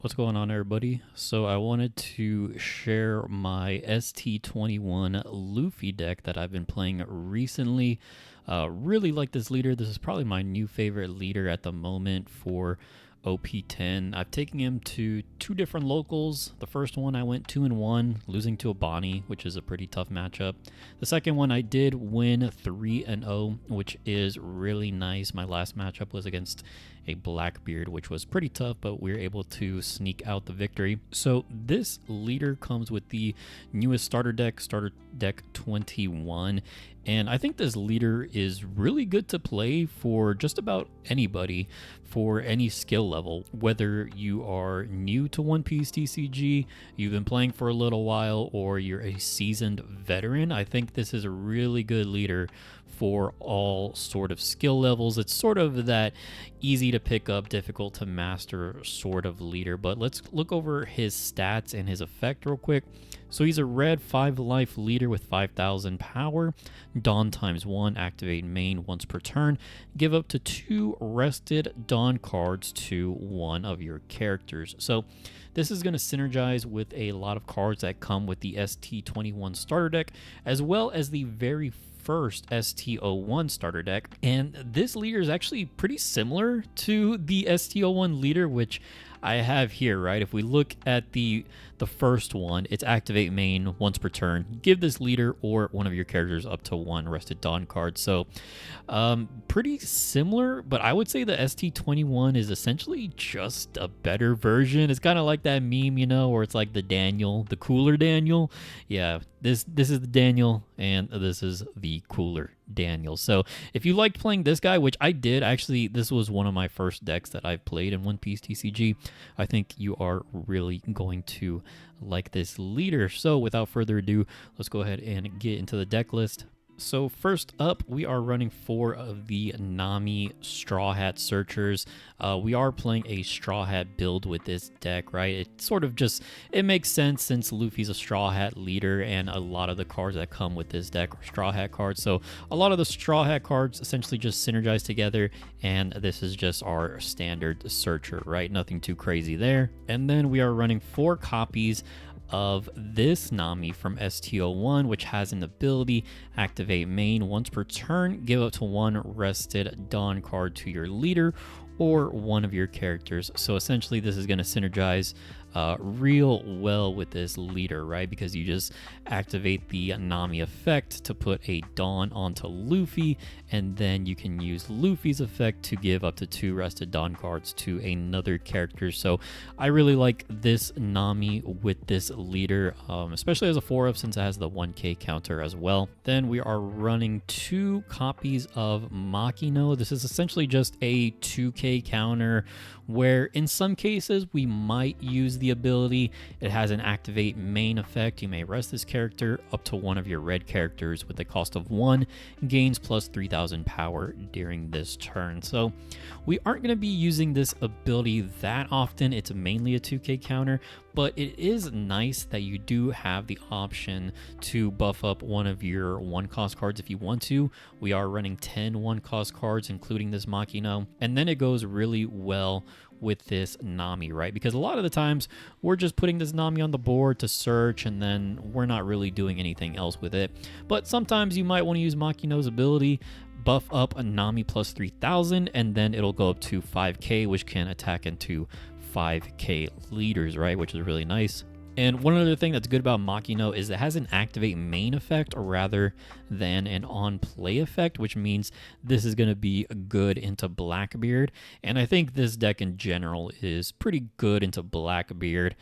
What's going on, everybody? So I wanted to share my ST21 Luffy deck that I've been playing recently. Really like this leader. This is probably my new favorite leader at the moment for OP10. I've taken him to two different locals. The first one I went 2-1, losing to a Bonnie, which is a pretty tough matchup. The second one I did win 3-0, which is really nice. My last matchup was against a Blackbeard, which was pretty tough, but we were able to sneak out the victory. So this leader comes with the newest starter deck 21. And I think this leader is really good to play for just about anybody, for any skill level. Whether you are new to One Piece TCG, you've been playing for a little while, or you're a seasoned veteran, I think this is a really good leader for all sort of skill levels. It's sort of that easy to pick up, difficult to master sort of leader. But let's look over his stats and his effect real quick. So he's a red 5 life leader with 5,000 power. Dawn ×1, activate main once per turn. Give up to 2 rested Dawn cards to one of your characters. So this is going to synergize with a lot of cards that come with the ST21 starter deck, as well as the very first ST01 starter deck. And this leader is actually pretty similar to the ST01 leader, which I have here, right? If we look at the first one, it's activate main once per turn. Give this leader or one of your characters up to 1 rested Dawn card. So pretty similar, but I would say the ST21 is essentially just a better version. It's kind of like that meme, you know, where it's like the cooler Daniel. Yeah, this is the Daniel, and this is the cooler Daniel. So if you liked playing this guy, which I did, actually, this was one of my first decks that I've played in One Piece TCG, I think you are really going to like this leader. So without further ado, let's go ahead and get into the deck list. So first up, we are running 4 of the Nami Straw Hat Searchers. We are playing a Straw Hat build with this deck, right? It sort of just, it makes sense since Luffy's a Straw Hat leader, and a lot of the cards that come with this deck are Straw Hat cards. So a lot of the Straw Hat cards essentially just synergize together, and this is just our standard searcher, right? Nothing too crazy there. And then we are running 4 copies of this Nami from ST01, which has an ability, activate main once per turn, give up to 1 rested Dawn card to your leader or one of your characters. So essentially this is going to synergize real well with this leader, right? Because you just activate the Nami effect to put a Dawn onto Luffy, and then you can use Luffy's effect to give up to 2 rested Dawn cards to another character. So I really like this Nami with this leader, especially as a 4-up since it has the 1k counter as well. Then we are running 2 copies of Makino. This is essentially just a 2k counter where in some cases we might use the ability. It has an activate main effect. You may rest this character up to one of your red characters with a cost of 1, gains plus 3,000 power during this turn. So we aren't going to be using this ability that often. It's mainly a 2k counter, but it is nice that you do have the option to buff up one of your 1-cost cards if you want to. We are running 10 1-cost cards, including this Makino, and then it goes really well with this Nami, right? Because a lot of the times we're just putting this Nami on the board to search, and then we're not really doing anything else with it. But sometimes you might want to use Makino's ability, buff up a Nami plus 3,000, and then it'll go up to 5k, which can attack into 5k leaders, right? Which is really nice. And one other thing that's good about Makino is it has an activate main effect rather than an on-play effect, which means this is going to be good into Blackbeard. And I think this deck in general is pretty good into Blackbeard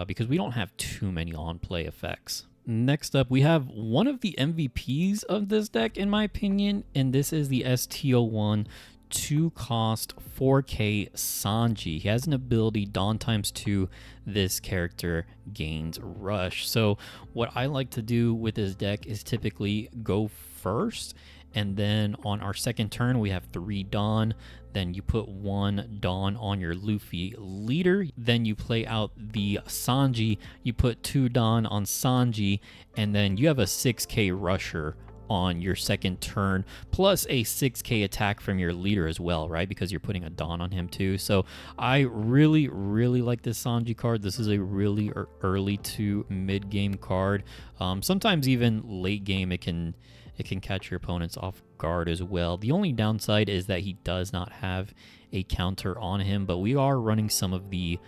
because we don't have too many on-play effects. Next up, we have one of the MVPs of this deck, in my opinion, and this is the ST01 2-cost 4k Sanji. He has an ability, Dawn ×2. This character gains rush. So what I like to do with this deck is typically go first, and then on our second turn we have 3 Dawn. Then you put 1 Dawn on your Luffy leader. Then you play out the Sanji. You put 2 Dawn on Sanji, and then you have a 6k rusher on your second turn, plus a 6k attack from your leader as well, right? Because you're putting a Dawn on him too. So I really, really like this Sanji card. This is a really early to mid game card. Sometimes even late game, it can catch your opponents off guard as well. The only downside is that he does not have a counter on him, but we are running some of the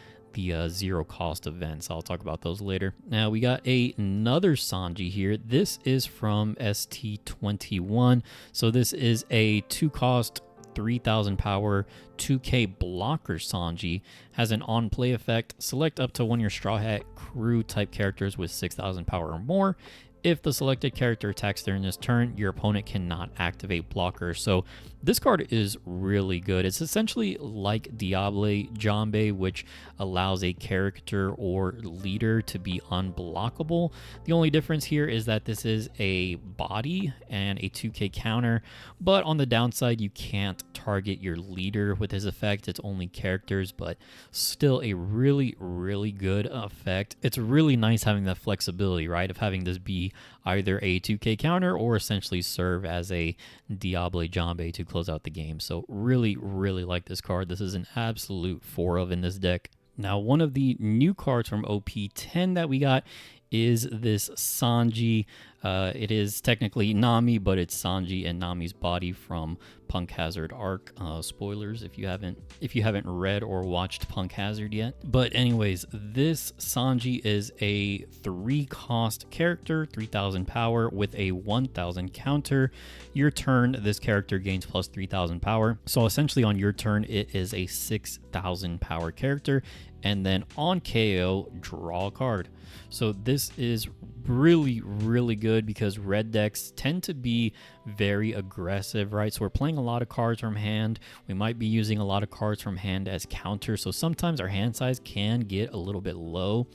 zero cost events. I'll talk about those later. Now we got another Sanji here. This is from ST21. So this is a 2 cost 3000 power 2k blocker Sanji. Has an on play effect. Select up to one of your Straw Hat crew type characters with 6000 power or more. If the selected character attacks during this turn, your opponent cannot activate blocker. So this card is really good. It's essentially like Diable Jambe, which allows a character or leader to be unblockable. The only difference here is that this is a body and a 2k counter, but on the downside, you can't target your leader with his effect. It's only characters, but still a really, really good effect. It's really nice having that flexibility, right, of having this be either a 2k counter or essentially serve as a Diable Jambe to close out the game. So really, really like this card. This is an absolute 4 of in this deck. Now, one of the new cards from OP10 that we got is this Sanji. It is technically Nami, but it's Sanji and Nami's body from Punk Hazard arc. Spoilers if you haven't read or watched Punk Hazard yet. But anyways, this Sanji is a 3 cost character, 3000 power with a 1000 counter. Your turn, this character gains plus 3000 power. So essentially on your turn, it is a 6000 power character. And then on KO, draw a card. So this is really, really good because red decks tend to be very aggressive, right? So we're playing a lot of cards from hand. We might be using a lot of cards from hand as counters. So sometimes our hand size can get a little bit low.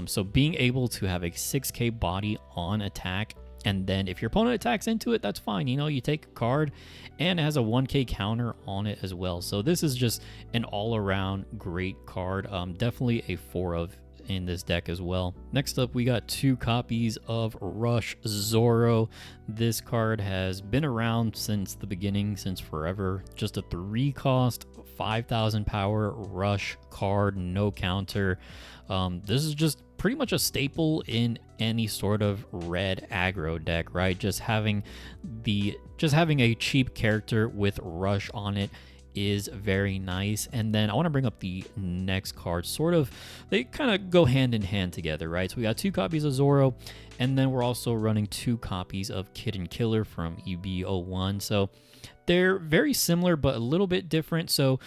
So being able to have a 6k body on attack, and then if your opponent attacks into it, that's fine. You know, you take a card and it has a 1k counter on it as well. So this is just an all-around great card. Definitely a 4 of in this deck as well. Next up, we got 2 copies of Rush Zoro. This card has been around since the beginning, since forever. Just a 3 cost, 5000 power Rush card, no counter. This is just pretty much a staple in any sort of red aggro deck, right? Just having a cheap character with Rush on it is very nice. And then I want to bring up the next card. They kind of go hand in hand together, right? So we got 2 copies of Zoro, and then we're also running 2 copies of Kid and Killer from UB01. So they're very similar, but a little bit different. So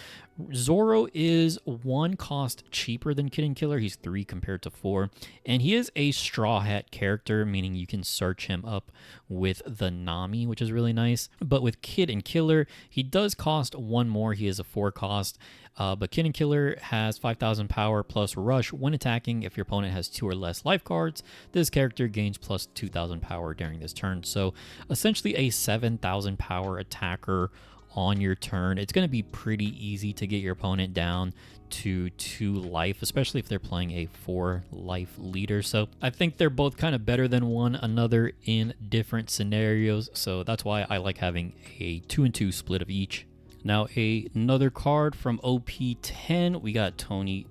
Zoro is 1 cost cheaper than Kid and Killer. He's 3 compared to 4. And he is a Straw Hat character, meaning you can search him up with the Nami, which is really nice. But with Kid and Killer, he does cost 1 more. He is a 4 cost. But Kid and Killer has 5000 power plus Rush when attacking. If your opponent has 2 or less life cards, this character gains plus 2000 power during this turn. So essentially a 7000 power attacker on your turn. It's going to be pretty easy to get your opponent down to 2 life, especially if they're playing a 4 life leader. So I think they're both kind of better than one another in different scenarios. So that's why I like having a 2-and-2 split of each. Now another card from OP10, we got Tony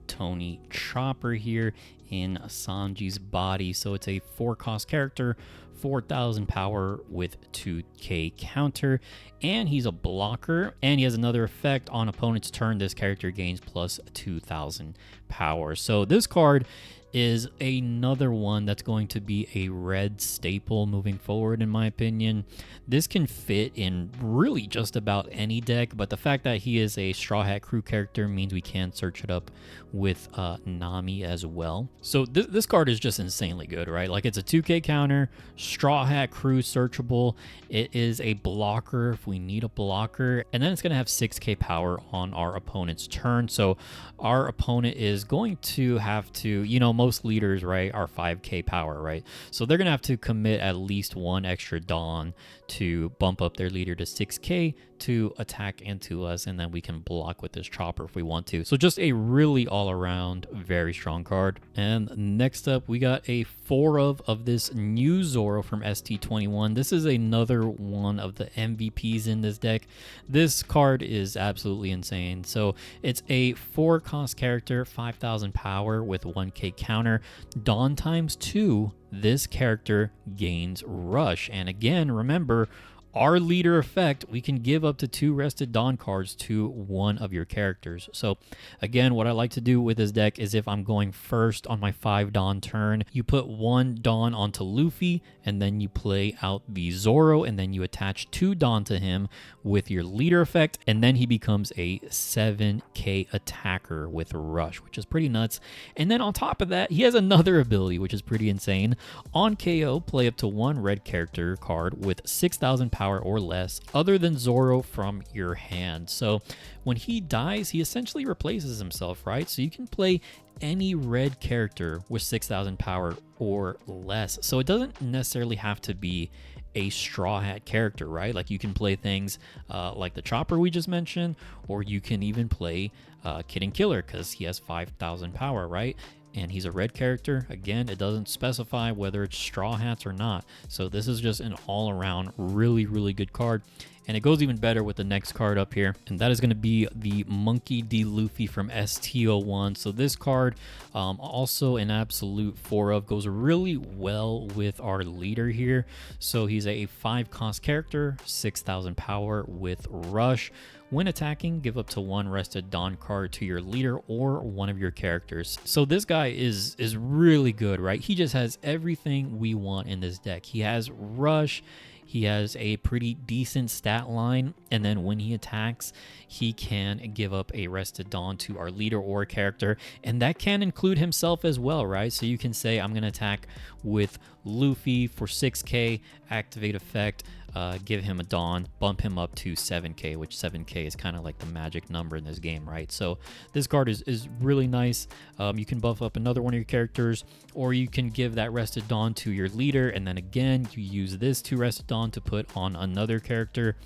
Chopper here in Sanji's body. So it's a 4 cost character, 4000 power with 2k counter, and he's a blocker, and he has another effect on opponent's turn. This character gains plus 2000 power. So this card is another one that's going to be a red staple moving forward, in my opinion. This can fit in really just about any deck, but the fact that he is a Straw Hat crew character means we can search it up with Nami as well. So this card is just insanely good, right? Like, it's a 2k counter, Straw Hat crew searchable. It is a blocker if we need a blocker, and then it's going to have 6k power on our opponent's turn. So our opponent is going to have to, you know, most leaders, right, are 5k power, right? So they're going to have to commit at least 1 extra Dawn to bump up their leader to 6k to attack into us, and then we can block with this chopper if we want to. So just a really all-around very strong card. And next up, we got a 4 of this new Zoro from ST21. This is another one of the MVPs in this deck. This card is absolutely insane. So it's a 4-cost character, 5,000 power with 1k counter. Dawn times 2, this character gains Rush. And again, remember, our leader effect, we can give up to 2 rested Dawn cards to one of your characters. So again, what I like to do with this deck is if I'm going first on my 5 Dawn turn, you put 1 Dawn onto Luffy, and then you play out the Zoro, and then you attach 2 Dawn to him with your leader effect, and then he becomes a 7k attacker with Rush, which is pretty nuts. And then on top of that, he has another ability, which is pretty insane. On KO, play up to 1 red character card with 6,000 power or less other than Zoro from your hand. So when he dies, he essentially replaces himself, right? So you can play any red character with 6,000 power or less. So it doesn't necessarily have to be a Straw Hat character, right? Like you can play things like the Chopper we just mentioned, or you can even play Kid and Killer because he has 5,000 power, right? And he's a red character. Again, it doesn't specify whether it's Straw Hats or not. So this is just an all-around really, really good card. And it goes even better with the next card up here, and that is going to be the Monkey D. Luffy from ST21. So this card, also an absolute 4 of, goes really well with our leader here. So he's a 5-cost character, 6,000 power with Rush. When attacking, give up to 1 rested Dawn card to your leader or one of your characters. So this guy is really good, right? He just has everything we want in this deck. He has Rush. He has a pretty decent stat line, and then when he attacks, he can give up a rested Dawn to our leader or character, and that can include himself as well, right? So you can say, I'm going to attack with Luffy for 6k, activate effect, give him a Dawn, bump him up to 7k, which 7k is kind of like the magic number in this game, right? So this card is really nice. You can buff up another one of your characters, or you can give that rested Dawn to your leader, and then again, you use this 2 rested Dawn to put on another character.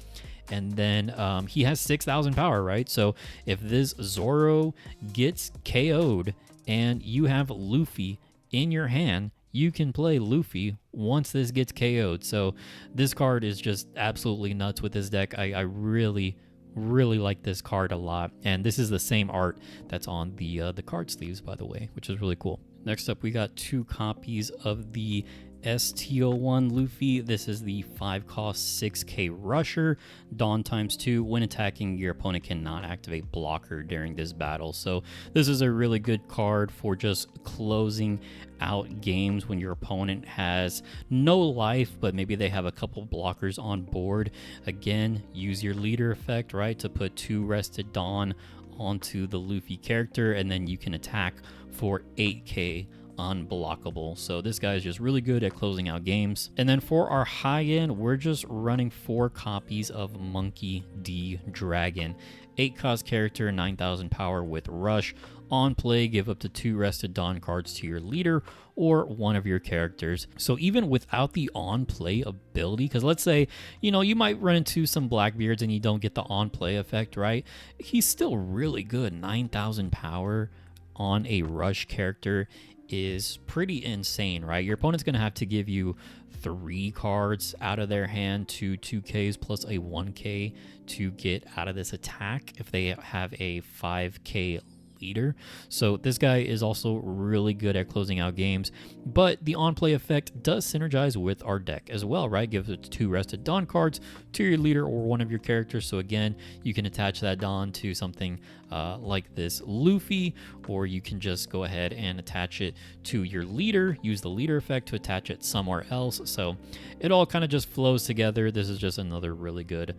And then he has 6,000 power, right? So if this Zoro gets KO'd and you have Luffy in your hand, you can play Luffy once this gets KO'd. So this card is just absolutely nuts with this deck. I really like this card a lot. And this is the same art that's on the card sleeves, by the way, which is really cool. Next up, we got 2 copies of the ST21 Luffy. This is the 5-cost 6k rusher. Dawn times 2. When attacking, your opponent cannot activate blocker during this battle. So this is a really good card for just closing out games when your opponent has no life, but maybe they have a couple blockers on board. Again, use your leader effect, right, to put 2 rested Dawn onto the Luffy character, and then you can attack for 8k unblockable. So this guy is just really good at closing out games. And then for our high end, we're just running 4 copies of Monkey D. Dragon. 8-cost character, 9,000 power with Rush. On play, give up to 2 rested Dawn cards to your leader or one of your characters. So even without the on play ability, because let's say, you might run into some Blackbeards and you don't get the on play effect, right? He's still really good. 9,000 power on a Rush character is pretty insane, right? Your opponent's going to have to give you 3 cards out of their hand to 2Ks plus a 1K to get out of this attack if they have a 5K leader. So this guy is also really good at closing out games, but the on-play effect does synergize with our deck as well, right? Gives it 2 rested Dawn cards to your leader or one of your characters. So again, you can attach that Dawn to something like this Luffy, or you can just go ahead and attach it to your leader, use the leader effect to attach it somewhere else. So it all kind of just flows together. This is just another really good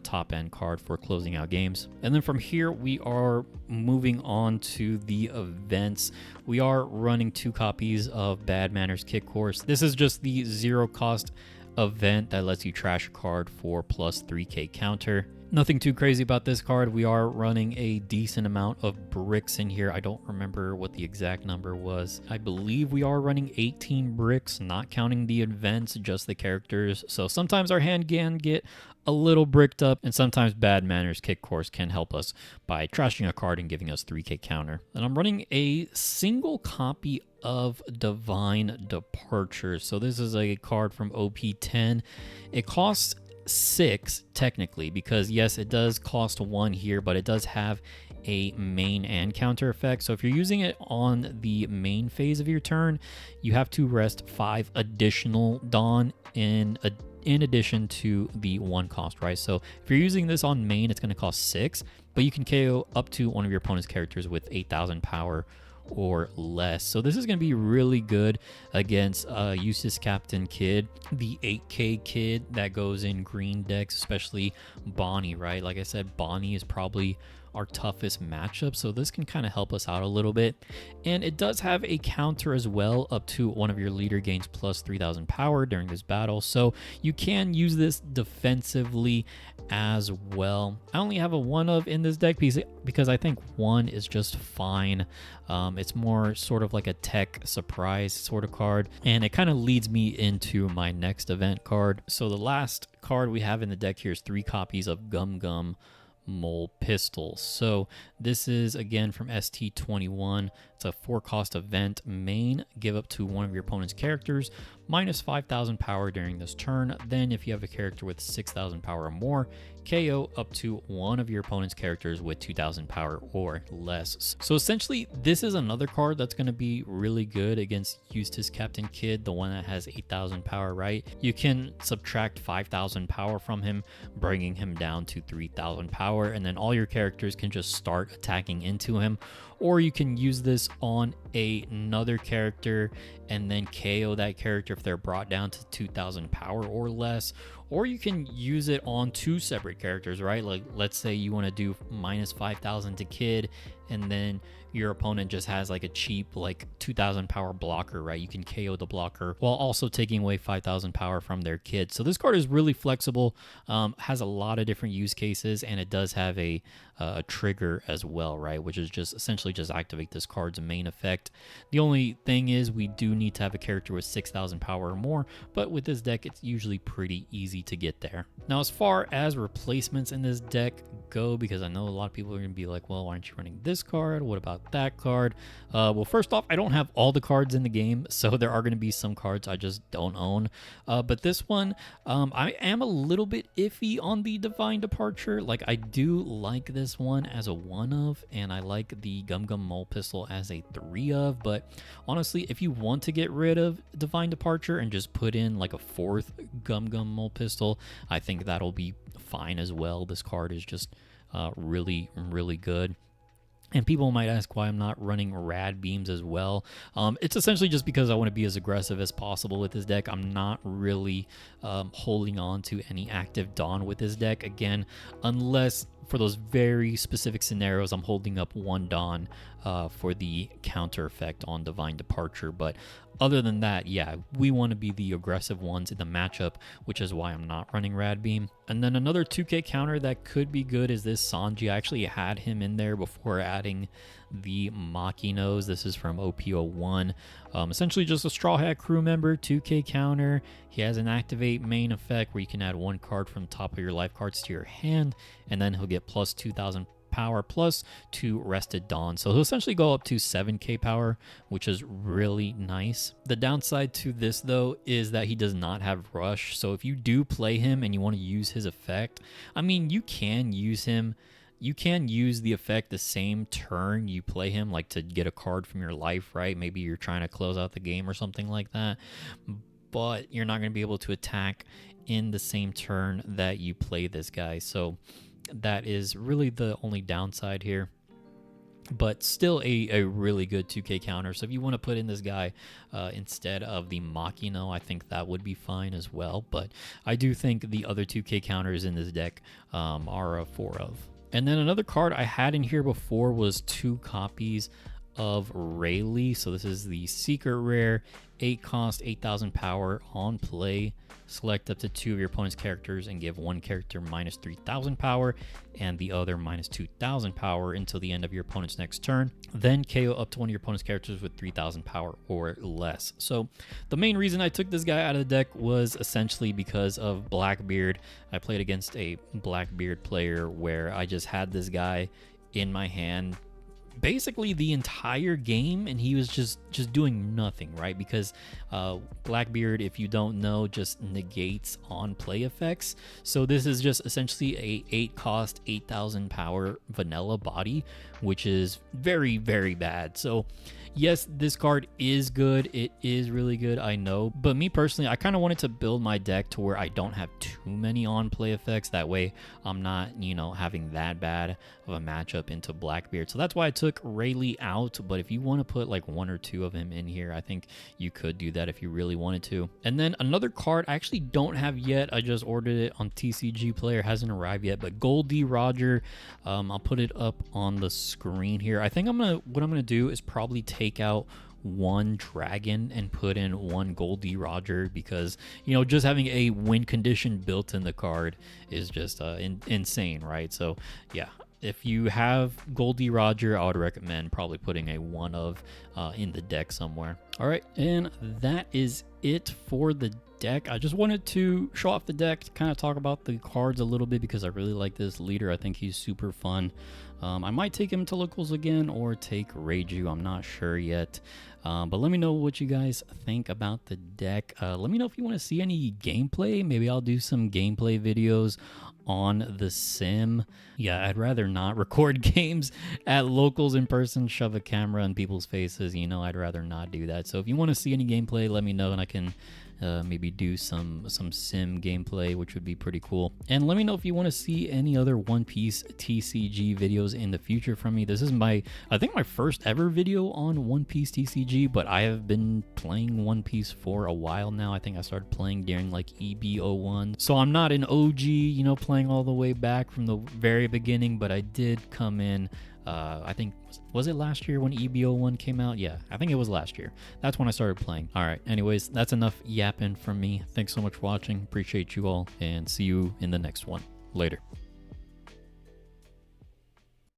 top end card for closing out games. And then from here, we are moving on to the events. We are running 2 copies of Bad Manners Kick Course. This is just the 0-cost event that lets you trash a card for plus 3k counter. Nothing too crazy about this card. We are running a decent amount of bricks in here. I don't remember what the exact number was. I believe we are running 18 bricks, not counting the events, just the characters. So sometimes our hand can get a little bricked up, and sometimes bad manners kick course can help us by trashing a card and giving us 3k counter. And I'm running a single copy of Divine Departure. So this is a card from OP10. It costs 6 technically, because yes, it does cost 1 here, but it does have a main and counter effect. So if you're using it on the main phase of your turn, you have to rest 5 additional Dawn in addition to the 1 cost, right? So if you're using this on main, it's going to cost 6, but you can KO up to one of your opponent's characters with 8,000 power or less. So this is going to be really good against Eustace Captain Kid, the 8k kid that goes in green decks, especially Bonnie, right? Like I said, Bonnie is probably our toughest matchup, so this can kind of help us out a little bit. And it does have a counter as well, up to one of your leader gains plus 3,000 power during this battle, so you can use this defensively as well. I only have a 1 of in this deck because I think 1 is just fine. It's more sort of like a tech surprise sort of card, and it kind of leads me into my next event card. So the last card we have in the deck here is 3 copies of Gum Gum Mole Pistol. So this is again from ST21. It's a 4 cost event. Main, give up to one of your opponent's characters minus 5,000 power during this turn. Then if you have a character with 6,000 power or more, KO up to one of your opponent's characters with 2,000 power or less. So essentially, this is another card that's going to be really good against Eustace Captain Kid, the one that has 8,000 power, right? You can subtract 5,000 power from him, bringing him down to 3,000 power, and then all your characters can just start attacking into him. Or you can use this on another character and then KO that character if they're brought down to 2,000 power or less. Or you can use it on 2 separate characters, right? Like, let's say you want to do minus 5,000 to Kid, and then your opponent just has like a cheap like 2,000 power blocker, right? You can KO the blocker while also taking away 5,000 power from their Kid. So this card is really flexible, has a lot of different use cases, and it does have a trigger as well, right? Which is just essentially just activate this card's main effect. The only thing is we do need to have a character with 6,000 power or more, but with this deck, it's usually pretty easy to get there. Now, as far as replacements in this deck go, because I know a lot of people are going to be like, well, why aren't you running this card? What about that card? Well, first off, I don't have all the cards in the game, so there are going to be some cards I just don't own. But this one, I am a little bit iffy on the Divine Departure. Like, I do like this one as a 1 of, and I like the Gum Gum Mole Pistol as a 3 of, but honestly, if you want to get rid of Divine Departure and just put in like a 4th Gum Gum Mole Pistol, I think that'll be fine as well. This card is just really, really good. And people might ask why I'm not running Rad Beams as well. It's essentially just because I want to be as aggressive as possible with this deck. I'm not really holding on to any active Dawn with this deck. Again, unless for those very specific scenarios, I'm holding up 1 Dawn for the counter effect on Divine Departure. But other than that, yeah, we want to be the aggressive ones in the matchup, which is why I'm not running Rad Beam. And then another 2k counter that could be good is this Sanji. I actually had him in there before adding the Makinos. This is from OP10. Essentially just a Straw Hat crew member, 2k counter. He has an activate main effect where you can add 1 card from the top of your life cards to your hand, and then he'll get plus 2,000 power plus 2 rested Dawn. So he'll essentially go up to 7k power, which is really nice. The downside to this though is that he does not have rush. So if you do play him and you want to use his effect, I mean, you can use him. You can use the effect the same turn you play him, like to get a card from your life, right? Maybe you're trying to close out the game or something like that, but you're not going to be able to attack in the same turn that you play this guy. So that is really the only downside here, but still a really good 2k counter. So if you want to put in this guy instead of the Makino, I think that would be fine as well. But I do think the other 2k counters in this deck are a 4 of. And then another card I had in here before was 2 copies of Rayleigh. So this is the secret rare, 8 cost, 8,000 power on play. Select up to 2 of your opponent's characters and give one character minus 3,000 power and the other minus 2,000 power until the end of your opponent's next turn. Then KO up to one of your opponent's characters with 3,000 power or less. So the main reason I took this guy out of the deck was essentially because of Blackbeard. I played against a Blackbeard player where I just had this guy in my hand basically the entire game, and he was just doing nothing, right? Because Blackbeard, if you don't know, just negates on play effects. So this is just essentially a 8 cost, 8,000 power vanilla body, which is very, very bad. So yes, this card is good. It is really good, I know. But me personally, I kind of wanted to build my deck to where I don't have too many on-play effects. That way, I'm not, having that bad of a matchup into Blackbeard. So that's why I took Rayleigh out. But if you want to put like 1 or 2 of him in here, I think you could do that if you really wanted to. And then another card I actually don't have yet. I just ordered it on TCG Player. Hasn't arrived yet. But Goldie Roger, I'll put it up on the screen here. I think what I'm gonna do is probably take out 1 dragon and put in 1 Goldie Roger, because just having a win condition built in the card is just insane, right? So yeah, if you have Goldie Roger, I would recommend probably putting a 1 of in the deck somewhere. All right, and that is it for the deck. I just wanted to show off the deck, to kind of talk about the cards a little bit, because I really like this leader. I think he's super fun. I might take him to locals again or take Reiju. I'm not sure yet. But let me know what you guys think about the deck. Let me know if you want to see any gameplay. Maybe I'll do some gameplay videos on the sim. Yeah, I'd rather not record games at locals in person, shove a camera in people's faces. I'd rather not do that. So if you want to see any gameplay, let me know, and I can maybe do some sim gameplay, which would be pretty cool. And let me know if you want to see any other One Piece TCG videos in the future from me. This is I think my first ever video on One Piece TCG, but I have been playing One Piece for a while now. I think I started playing during like EB01. So I'm not an OG, playing all the way back from the very beginning, but I did come in, I think, was it last year when EB01 came out? Yeah, I think it was last year. That's when I started playing. All right, anyways, that's enough yapping from me. Thanks so much for watching. Appreciate you all, and see you in the next one. Later.